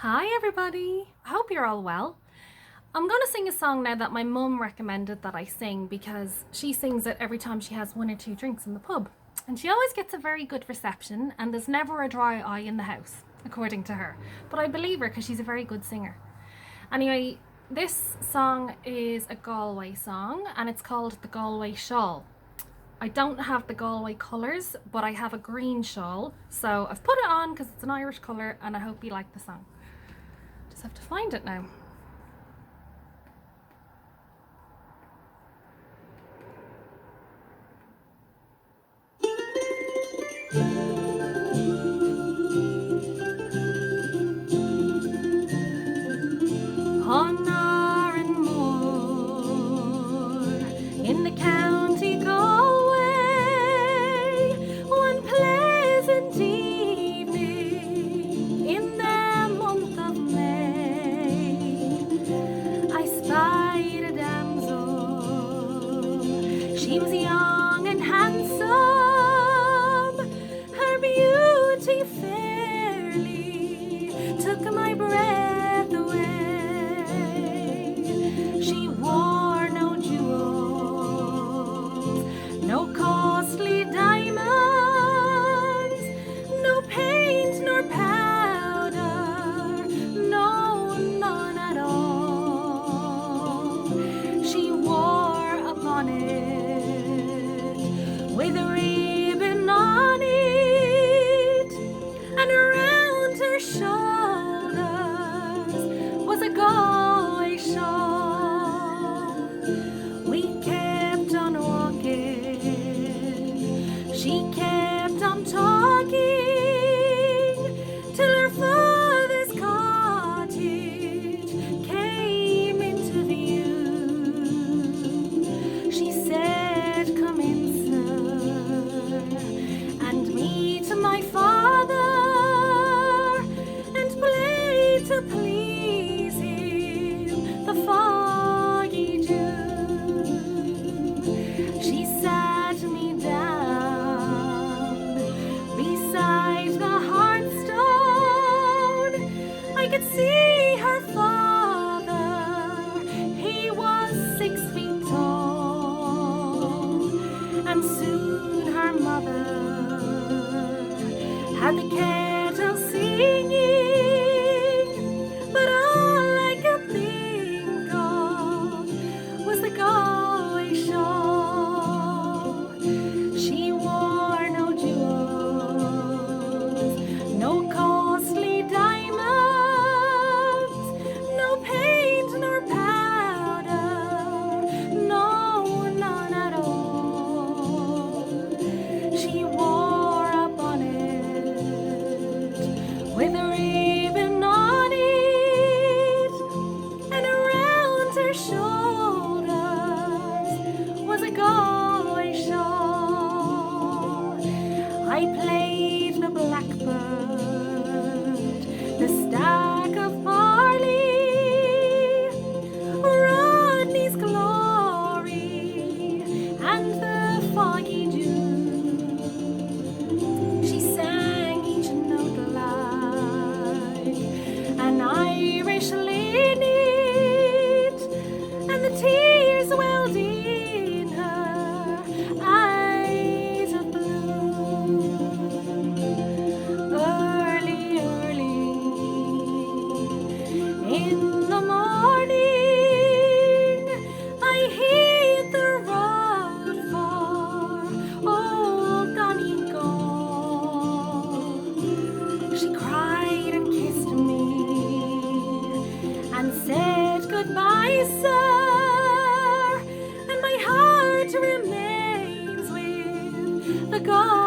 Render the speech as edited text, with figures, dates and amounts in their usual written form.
Hi everybody! I hope you're all well. I'm going to sing a song now that my mum recommended that I sing because she sings it every time she has one or two drinks in the pub. And she always gets a very good reception and there's never a dry eye in the house, according to her. But I believe her because she's a very good singer. Anyway, this song is a Galway song and it's called the Galway Shawl. I don't have the Galway colours, but I have a green shawl. So I've put it on because it's an Irish colour and I hope you like the song. Just have to find it now. On Arran Moor, in the county Galway, one pleasant evening in the month of May, I spied a damsel. She was young and handsome, her beauty fairly took my breath away. She wore no jewels, no costly diamonds, no paint nor powder, no, none at all. She wore a bonnet with a ribbon on it, and around her shoulders was a Galway shawl. We kept on walking, she kept on talking, till her father's cottage came into view. She said, "Come in, sir, and meet my father, and play to please him the foggy June." She sat me down beside the hearthstone. I could see her father, he was 6 feet tall, and soon her mother had the kettle singing, but all I could think of was the Galway shawl. She wore no jewels, no costly diamonds, no paint nor powder, no, none at all. She wore a bonnet with a ribbon on it, and around her shoulders was a Galway shawl. I played the blackbird, the stack of barley, Rodney's glory, and the foggy June. She sang each note like an Irish linnet, and the tears welled in her eyes of blue. Early, early in the morning, I hit the road for old Donegal. She cried and kissed me and said, "Goodbye, sir," and my heart remains with the God.